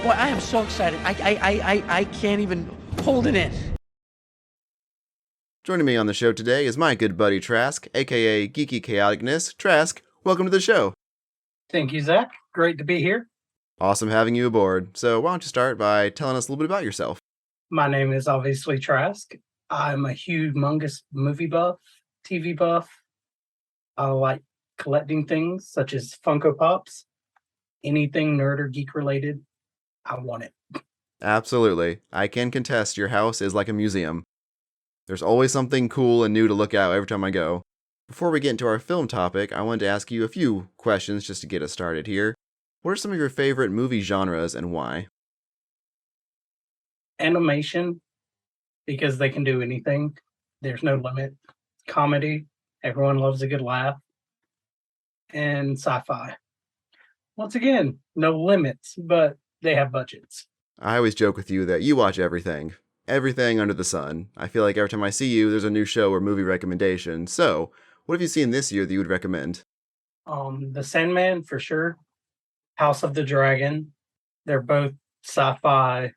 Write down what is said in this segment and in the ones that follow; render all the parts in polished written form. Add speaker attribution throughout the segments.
Speaker 1: Boy, I am so excited. I can't even hold it in.
Speaker 2: Joining me on the show today is my good buddy Trask, aka GeekyChaoticness. Trask, welcome to the show.
Speaker 3: Thank you, Zack. Great to be here.
Speaker 2: Awesome having you aboard. So why don't you start by telling us a little bit about yourself?
Speaker 3: My name is obviously Trask. I'm a humongous movie buff, TV buff. I like collecting things such as Funko Pops. Anything nerd or geek related, I want it.
Speaker 2: Absolutely. I can contest your house is like a museum. There's always something cool and new to look at every time I go. Before we get into our film topic, I wanted to ask you a few questions just to get us started here. What are some of your favorite movie genres and why?
Speaker 3: Animation, because they can do anything. There's no limit. Comedy, everyone loves a good laugh. And sci-fi. Once again, no limits, but they have budgets.
Speaker 2: I always joke with you that you watch everything. Everything under the sun. I feel like every time I see you, there's a new show or movie recommendation. So, what have you seen this year that you would recommend?
Speaker 3: The Sandman, for sure. House of the Dragon. They're both sci-fi,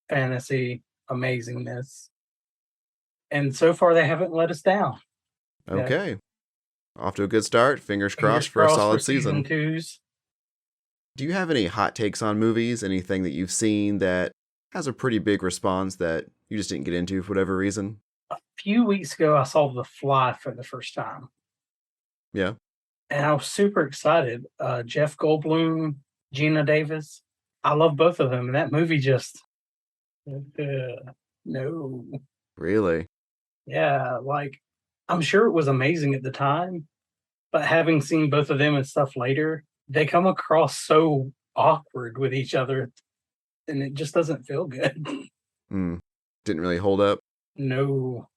Speaker 3: fantasy, amazingness. And so far, they haven't let us down.
Speaker 2: Okay. Yeah. Off to a good start. Fingers crossed for a solid season.
Speaker 3: 2s.
Speaker 2: Do you have any hot takes on movies? Anything that you've seen that has a pretty big response that you just didn't get into for whatever reason?
Speaker 3: A few weeks ago, I saw The Fly for the first time.
Speaker 2: Yeah. And
Speaker 3: I was super excited. Jeff Goldblum, Gina Davis. I love both of them. And that movie just... no.
Speaker 2: Really?
Speaker 3: Yeah, like, I'm sure it was amazing at the time. But having seen both of them and stuff later, they come across so awkward with each other. And it just doesn't feel good.
Speaker 2: Didn't really hold up?
Speaker 3: No.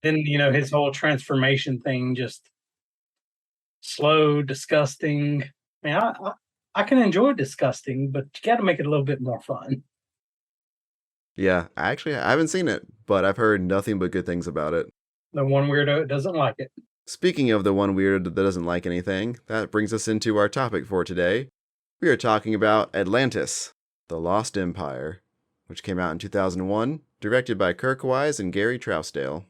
Speaker 3: Then, his whole transformation thing, just slow, disgusting. I mean, I can enjoy disgusting, but you got to make it a little bit more fun.
Speaker 2: Yeah, I haven't seen it, but I've heard nothing but good things about it.
Speaker 3: The one weirdo doesn't like it.
Speaker 2: Speaking of the one weirdo that doesn't like anything, that brings us into our topic for today. We are talking about Atlantis, The Lost Empire, which came out in 2001, directed by Kirk Wise and Gary Trousdale.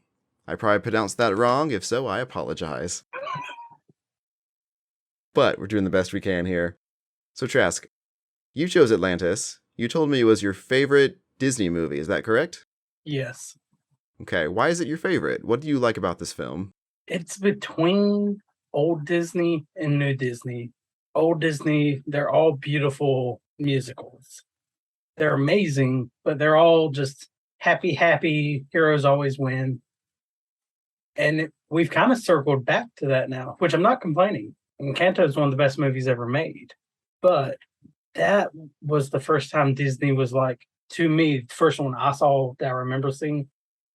Speaker 2: I probably pronounced that wrong. If so, I apologize. But we're doing the best we can here. So Trask, you chose Atlantis. You told me it was your favorite Disney movie. Is that correct?
Speaker 3: Yes.
Speaker 2: Okay, why is it your favorite? What do you like about this film?
Speaker 3: It's between old Disney and new Disney. Old Disney, they're all beautiful musicals. They're amazing, but they're all just happy, heroes always win. And we've kind of circled back to that now, which I'm not complaining. Encanto is one of the best movies ever made. But that was the first time Disney was like, to me, the first one I saw that I remember seeing,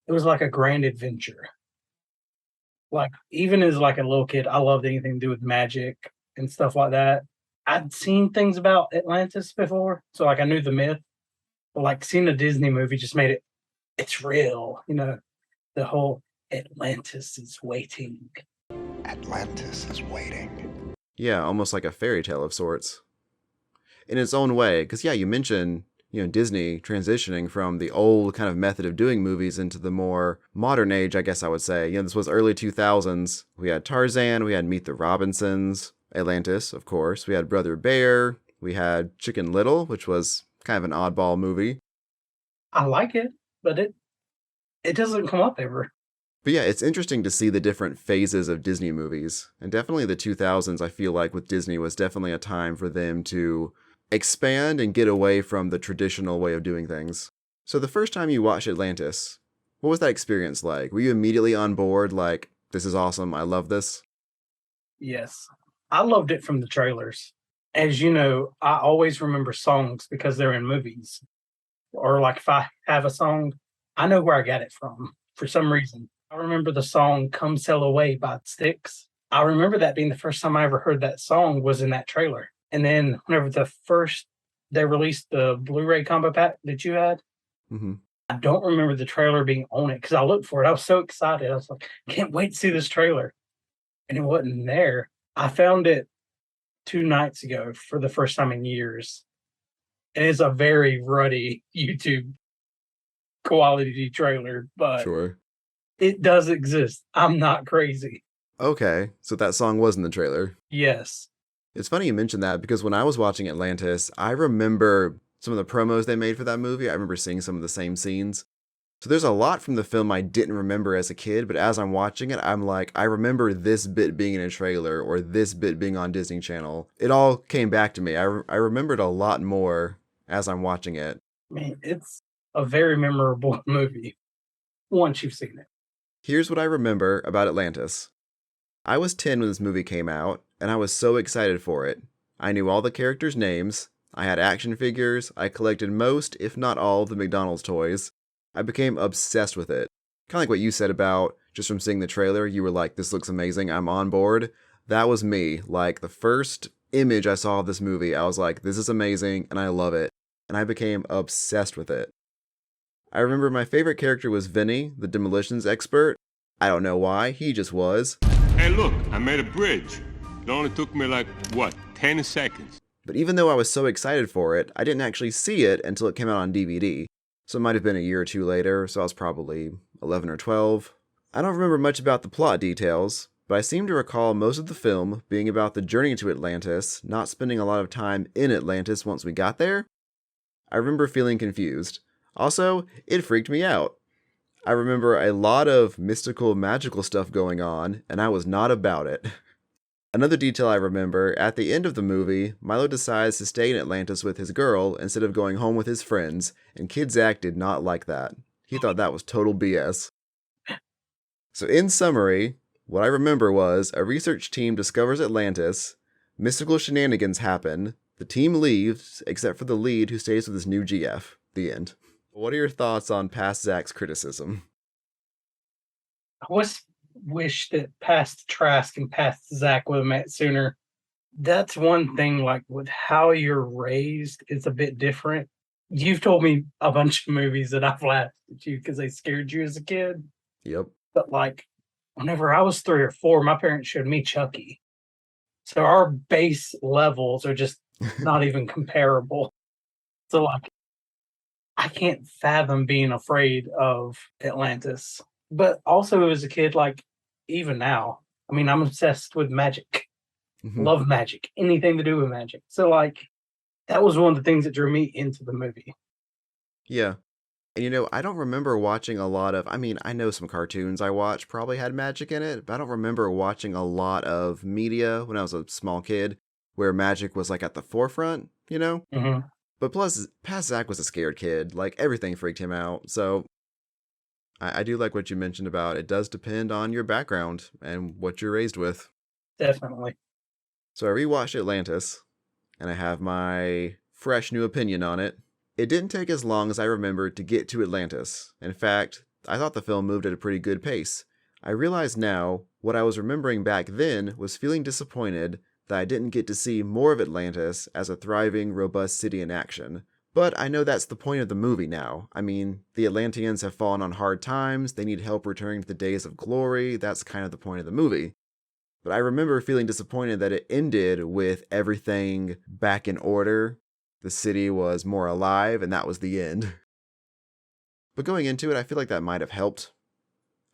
Speaker 3: it was like a grand adventure. Like, even as like a little kid, I loved anything to do with magic and stuff like that. I'd seen things about Atlantis before, so like I knew the myth. But like seeing a Disney movie just made it's real. The whole Atlantis is waiting.
Speaker 4: Atlantis is waiting.
Speaker 2: Yeah, almost like a fairy tale of sorts. In its own way, because yeah, you mentioned, Disney transitioning from the old kind of method of doing movies into the more modern age, I guess I would say. This was early 2000s. We had Tarzan, we had Meet the Robinsons, Atlantis, of course. We had Brother Bear, we had Chicken Little, which was kind of an oddball movie.
Speaker 3: I like it, but it doesn't come up ever.
Speaker 2: But yeah, it's interesting to see the different phases of Disney movies. And definitely the 2000s, I feel like, with Disney was definitely a time for them to expand and get away from the traditional way of doing things. So the first time you watched Atlantis, what was that experience like? Were you immediately on board, like, this is awesome, I love this?
Speaker 3: Yes. I loved it from the trailers. As you know, I always remember songs because they're in movies. Or like if I have a song, I know where I got it from for some reason. I remember the song Come Sail Away by Styx. I remember that being the first time I ever heard that song was in that trailer. And then whenever they released the Blu-ray combo pack that you had, I don't remember the trailer being on it because I looked for it. I was so excited. I was like, can't wait to see this trailer. And it wasn't there. I found it 2 nights ago for the first time in years. And it's a very ruddy YouTube quality trailer, but
Speaker 2: Sure.
Speaker 3: it does exist. I'm not crazy.
Speaker 2: Okay, so that song was in the trailer.
Speaker 3: Yes.
Speaker 2: It's funny you mentioned that because when I was watching Atlantis, I remember some of the promos they made for that movie. I remember seeing some of the same scenes. So there's a lot from the film I didn't remember as a kid, but as I'm watching it, I'm like, I remember this bit being in a trailer or this bit being on Disney Channel. It all came back to me. I remembered a lot more as I'm watching it.
Speaker 3: Man, it's a very memorable movie once you've seen it.
Speaker 2: Here's what I remember about Atlantis. I was 10 when this movie came out, and I was so excited for it. I knew all the characters' names, I had action figures, I collected most, if not all, of the McDonald's toys. I became obsessed with it. Kind of like what you said about, just from seeing the trailer, you were like, this looks amazing, I'm on board. That was me. Like, the first image I saw of this movie, I was like, this is amazing, and I love it. And I became obsessed with it. I remember my favorite character was Vinny, the demolitions expert. I don't know why, he just was.
Speaker 5: Hey, look, I made a bridge. It only took me 10 seconds.
Speaker 2: But even though I was so excited for it, I didn't actually see it until it came out on DVD. So it might have been a year or two later, so I was probably 11 or 12. I don't remember much about the plot details, but I seem to recall most of the film being about the journey to Atlantis, not spending a lot of time in Atlantis once we got there. I remember feeling confused. Also, it freaked me out. I remember a lot of mystical, magical stuff going on, and I was not about it. Another detail I remember, at the end of the movie, Milo decides to stay in Atlantis with his girl instead of going home with his friends, and Kid Zack did not like that. He thought that was total BS. So in summary, what I remember was, a research team discovers Atlantis, mystical shenanigans happen, the team leaves, except for the lead who stays with his new GF. The end. What are your thoughts on past Zack's criticism?
Speaker 3: I wish that past Trask and past Zack would have met sooner. That's one thing, like with how you're raised, it's a bit different. You've told me a bunch of movies that I've laughed at you because they scared you as a kid.
Speaker 2: Yep.
Speaker 3: But like, whenever I was 3 or 4, my parents showed me Chucky. So our base levels are just not even comparable. So like, I can't fathom being afraid of Atlantis. But also as a kid, like even now, I mean, I'm obsessed with magic. Love magic, anything to do with magic. So like, that was one of the things that drew me into the movie.
Speaker 2: Yeah. And I don't remember watching a lot of, I know some cartoons I watched probably had magic in it, but I don't remember watching a lot of media when I was a small kid where magic was like at the forefront,
Speaker 3: Mm-hmm.
Speaker 2: But plus, past Zack was a scared kid. Like, everything freaked him out. So, I do like what you mentioned about it does depend on your background and what you're raised with.
Speaker 3: Definitely.
Speaker 2: So, I rewatched Atlantis, and I have my fresh new opinion on it. It didn't take as long as I remembered to get to Atlantis. In fact, I thought the film moved at a pretty good pace. I realize now, what I was remembering back then was feeling disappointed that I didn't get to see more of Atlantis as a thriving, robust city in action. But I know that's the point of the movie now. I mean, the Atlanteans have fallen on hard times, they need help returning to the days of glory, that's kind of the point of the movie. But I remember feeling disappointed that it ended with everything back in order, the city was more alive, and that was the end. But going into it, I feel like that might have helped.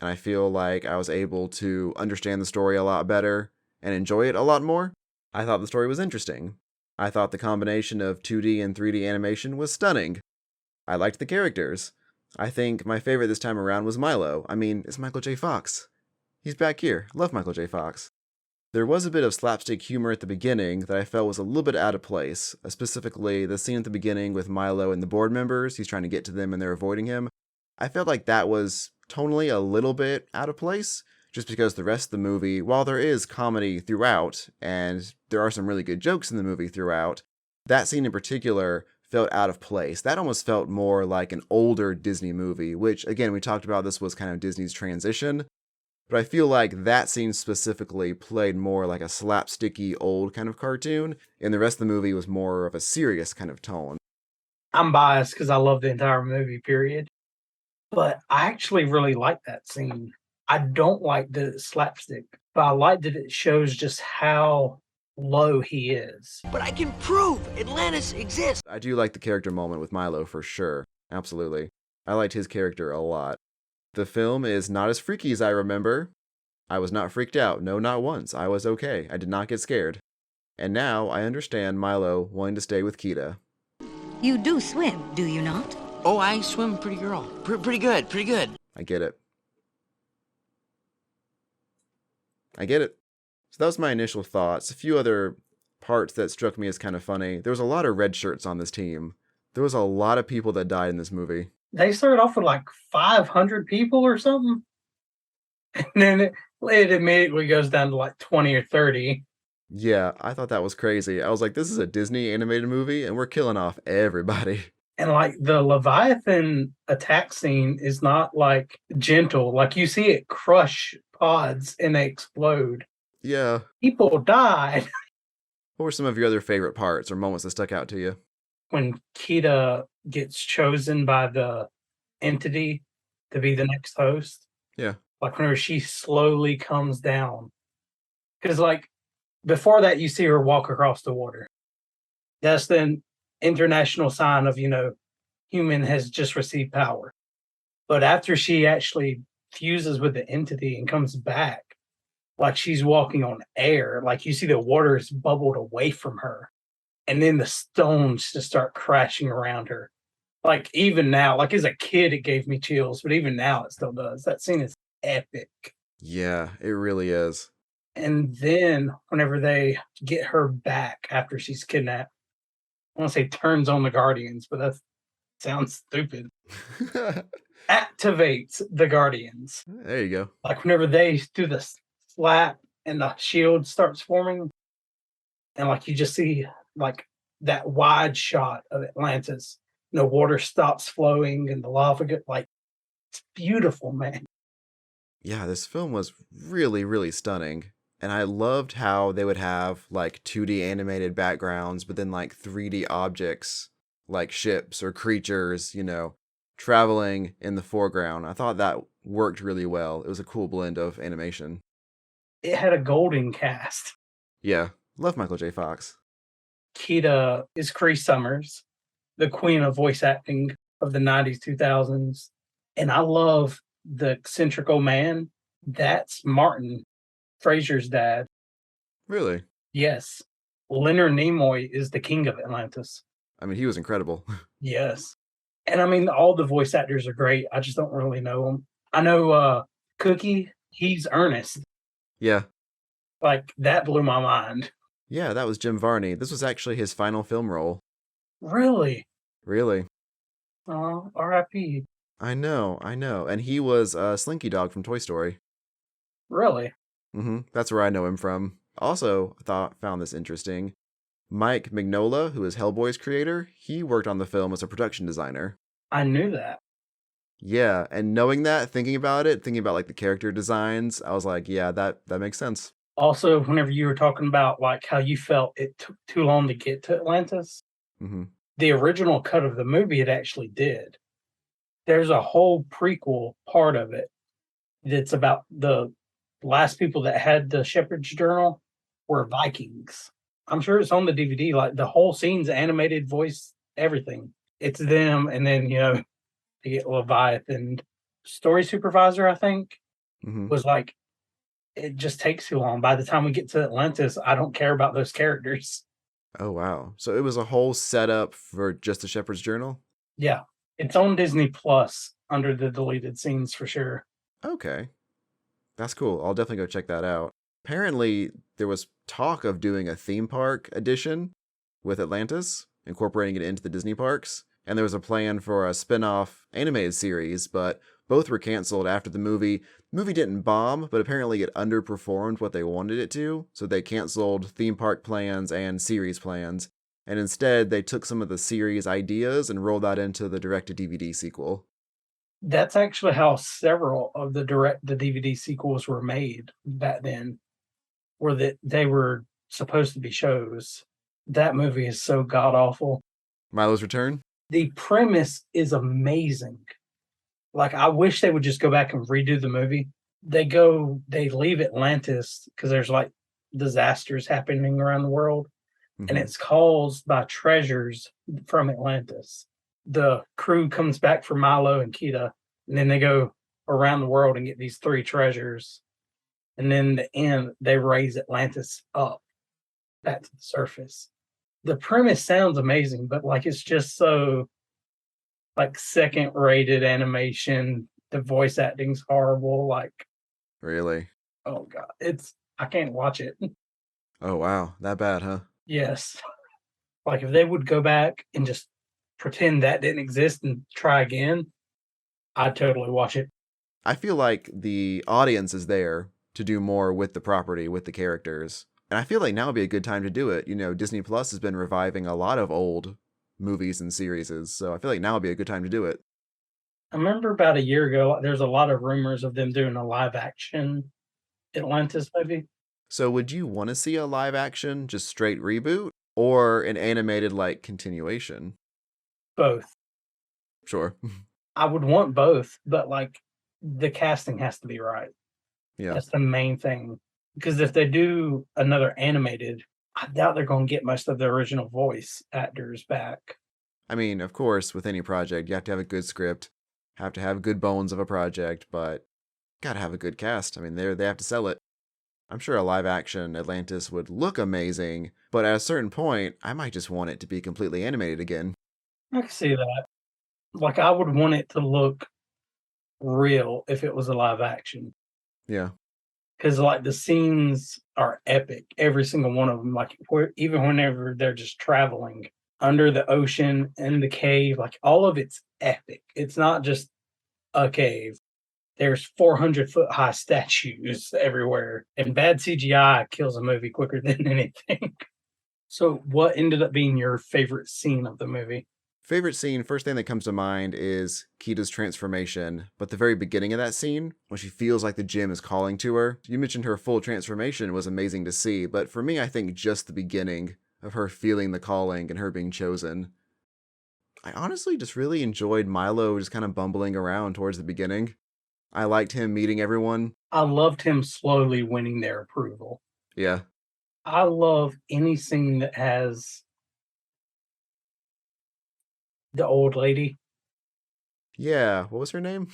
Speaker 2: And I feel like I was able to understand the story a lot better and enjoy it a lot more. I thought the story was interesting. I thought the combination of 2D and 3D animation was stunning. I liked the characters. I think my favorite this time around was Milo. It's Michael J. Fox. He's back here. Love Michael J. Fox. There was a bit of slapstick humor at the beginning that I felt was a little bit out of place, specifically the scene at the beginning with Milo and the board members. He's trying to get to them and they're avoiding him. I felt like that was tonally a little bit out of place, just because the rest of the movie, while there is comedy throughout, and there are some really good jokes in the movie throughout, that scene in particular felt out of place. That almost felt more like an older Disney movie, which, again, we talked about this was kind of Disney's transition, but I feel like that scene specifically played more like a slapsticky old kind of cartoon, and the rest of the movie was more of a serious kind of tone.
Speaker 3: I'm biased because I love the entire movie, period. But I actually really like that scene. I don't like that it's slapstick, but I like that it shows just how low he is.
Speaker 1: But I can prove Atlantis exists.
Speaker 2: I do like the character moment with Milo for sure. Absolutely. I liked his character a lot. The film is not as freaky as I remember. I was not freaked out. No, not once. I was okay. I did not get scared. And now I understand Milo wanting to stay with Kita.
Speaker 6: You do swim, do you not?
Speaker 1: Oh, I swim pretty girl. Pretty good, pretty good.
Speaker 2: I get it. I get it. So that was my initial thoughts. A few other parts that struck me as kind of funny. There was a lot of red shirts on this team. There was a lot of people that died in this movie.
Speaker 3: They started off with like 500 people or something. And then it immediately goes down to like 20 or 30.
Speaker 2: Yeah, I thought that was crazy. I was like, this is a Disney animated movie and we're killing off everybody.
Speaker 3: And like the Leviathan attack scene is not like gentle. Like you see it crush pods and they explode.
Speaker 2: Yeah.
Speaker 3: People died.
Speaker 2: What were some of your other favorite parts or moments that stuck out to you?
Speaker 3: When Kita gets chosen by the entity to be the next host.
Speaker 2: Yeah.
Speaker 3: Like whenever she slowly comes down. Because like before that, you see her walk across the water. That's the international sign of, human has just received power. But after she actually fuses with the entity and comes back, like she's walking on air, like you see the water is bubbled away from her. And then the stones just start crashing around her. Like even now, like as a kid, it gave me chills, but even now it still does. That scene is epic.
Speaker 2: Yeah, it really is.
Speaker 3: And then whenever they get her back after she's kidnapped, I want to say turns on the Guardians, but that sounds stupid. Activates the Guardians.
Speaker 2: There you go.
Speaker 3: Like whenever they do the slap and the shield starts forming, and like you just see like that wide shot of Atlantis, water stops flowing and the lava like it's beautiful, man.
Speaker 2: Yeah, this film was really, really stunning. And I loved how they would have like 2D animated backgrounds, but then like 3D objects like ships or creatures, traveling in the foreground. I thought that worked really well. It was a cool blend of animation.
Speaker 3: It had a golden cast.
Speaker 2: Yeah, love Michael J. Fox.
Speaker 3: Kita is Cree Summers, the queen of voice acting of the 90s, 2000s. And I love the eccentric old man. That's Martin, Fraser's dad.
Speaker 2: Really?
Speaker 3: Yes. Leonard Nimoy is the king of Atlantis.
Speaker 2: I mean, he was incredible.
Speaker 3: Yes. And I mean, all the voice actors are great. I just don't really know them. I know Cookie, he's Ernest.
Speaker 2: Yeah.
Speaker 3: Like, that blew my mind.
Speaker 2: Yeah, that was Jim Varney. This was actually his final film role.
Speaker 3: Really?
Speaker 2: Really?
Speaker 3: Oh, R.I.P.
Speaker 2: I know. And he was Slinky Dog from Toy Story.
Speaker 3: Really?
Speaker 2: That's where I know him from. Also, found this interesting. Mike Mignola, who is Hellboy's creator, he worked on the film as a production designer.
Speaker 3: I knew that.
Speaker 2: Yeah, and knowing that, thinking about like the character designs, I was like, yeah, that makes sense.
Speaker 3: Also, whenever you were talking about like how you felt it took too long to get to Atlantis, the original cut of the movie it actually did. There's a whole prequel part of it that's about the last people that had the Shepherd's Journal were Vikings. I'm sure it's on the DVD. Like the whole scene's animated, voice, everything. It's them, and then they get Leviathan. Story supervisor, I think, was like, it just takes too long. By the time we get to Atlantis, I don't care about those characters.
Speaker 2: Oh wow! So it was a whole setup for just the Shepherd's Journal.
Speaker 3: Yeah, it's on Disney Plus under the deleted scenes for sure.
Speaker 2: Okay. That's cool. I'll definitely go check that out. Apparently, there was talk of doing a theme park edition with Atlantis, incorporating it into the Disney parks. And there was a plan for a spin-off animated series, but both were canceled after the movie. The movie didn't bomb, but apparently it underperformed what they wanted it to. So they canceled theme park plans and series plans. And instead, they took some of the series ideas and rolled that into the direct-to-DVD sequel.
Speaker 3: That's actually how several of the DVD sequels were made back then, where that they were supposed to be shows. That movie is so god-awful.
Speaker 2: Milo's Return?
Speaker 3: The premise is amazing. Like, I wish they would just go back and redo the movie. They leave Atlantis because there's like disasters happening around the world, and
Speaker 2: Mhm.
Speaker 3: it's caused by treasures from Atlantis. The crew comes back for Milo and Kita, and then they go around the world and get these 3 treasures. And then in the end, they raise Atlantis up back to the surface. The premise sounds amazing, but like it's just so like second-rated animation. The voice acting's horrible. Like,
Speaker 2: Really?
Speaker 3: oh god, I can't watch it.
Speaker 2: Oh, wow. That bad, huh?
Speaker 3: Yes, like if they would go back and just pretend that didn't exist and try again, I'd totally watch it.
Speaker 2: I feel like the audience is there to do more with the property, with the characters. And I feel like now would be a good time to do it. You know, Disney Plus has been reviving a lot of old movies and series, so I feel like now would be a good time to do it.
Speaker 3: I remember about a year ago, there's a lot of rumors of them doing a live action Atlantis movie.
Speaker 2: So would you want to see a live action, just straight reboot, or an animated, like, continuation?
Speaker 3: Both.
Speaker 2: Sure.
Speaker 3: I would want both, but like the casting has to be right.
Speaker 2: Yeah.
Speaker 3: That's the main thing. Because if they do another animated, I doubt they're going to get most of the original voice actors back.
Speaker 2: I mean, of course, with any project, you have to have a good script, have to have good bones of a project, but gotta have a good cast. I mean, they have to sell it. I'm sure a live action Atlantis would look amazing, but at a certain point, I might just want it to be completely animated again.
Speaker 3: I can see that. Like, I would want it to look real if it was a live action.
Speaker 2: Yeah.
Speaker 3: Because, like, the scenes are epic. Every single one of them. Like, even whenever they're just traveling under the ocean, in the cave, like, all of it's epic. It's not just a cave. There's 400-foot high statues everywhere. And bad CGI kills a movie quicker than anything. So, what ended up being your favorite scene of the movie?
Speaker 2: Favorite scene, first thing that comes to mind is Kita's transformation, but the very beginning of that scene, when she feels like the gym is calling to her. You mentioned her full transformation was amazing to see, but for me, I think just the beginning of her feeling the calling and her being chosen. I honestly just really enjoyed Milo just kind of bumbling around towards the beginning. I liked him meeting everyone.
Speaker 3: I loved him slowly winning their approval.
Speaker 2: Yeah.
Speaker 3: I love any scene that has the old lady.
Speaker 2: Yeah, what was her name?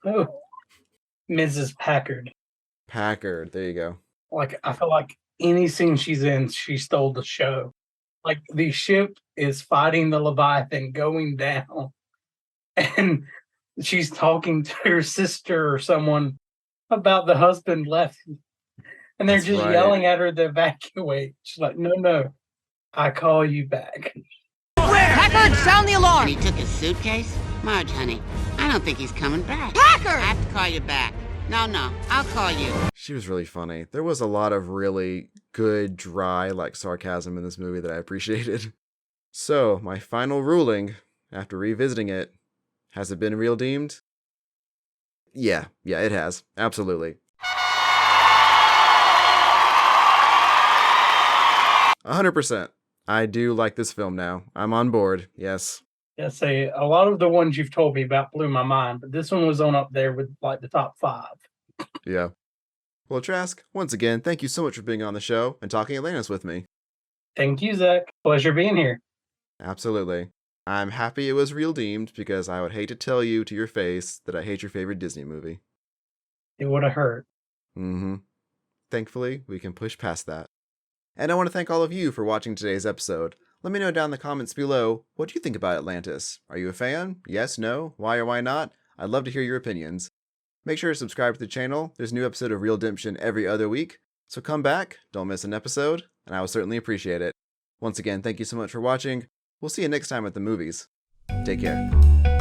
Speaker 3: Oh, Mrs. Packard.
Speaker 2: Packard, there you go.
Speaker 3: Like, I feel like any scene she's in, she stole the show. Like, the ship is fighting the Leviathan going down, and she's talking to her sister or someone about the husband left, and they're
Speaker 2: That's
Speaker 3: just
Speaker 2: right.
Speaker 3: yelling at her to evacuate. She's like, no, I call you back.
Speaker 6: Packard, sound the alarm!
Speaker 7: And he took his suitcase? Marge, honey, I don't think he's coming back.
Speaker 6: Packard!
Speaker 7: I have to call you back. No, I'll call you.
Speaker 2: She was really funny. There was a lot of really good, dry, like, sarcasm in this movie that I appreciated. So, my final ruling, after revisiting it, has it been REELdeemed? Yeah, it has. Absolutely. 100%. I do like this film now. I'm on board, yes.
Speaker 3: Yeah, say a lot of the ones you've told me about blew my mind, but this one was on up there with like the top 5.
Speaker 2: Yeah. Well, Trask, once again, thank you so much for being on the show and talking Atlantis with me.
Speaker 3: Thank you, Zack. Pleasure being here.
Speaker 2: Absolutely. I'm happy it was REELdeemed because I would hate to tell you to your face that I hate your favorite Disney movie.
Speaker 3: It would have hurt.
Speaker 2: Mm-hmm. Thankfully, we can push past that. And I want to thank all of you for watching today's episode. Let me know down in the comments below, what do you think about Atlantis? Are you a fan? Yes, no, why or why not? I'd love to hear your opinions. Make sure to subscribe to the channel. There's a new episode of REELdemption every other week. So come back, don't miss an episode, and I will certainly appreciate it. Once again, thank you so much for watching. We'll see you next time at the movies. Take care.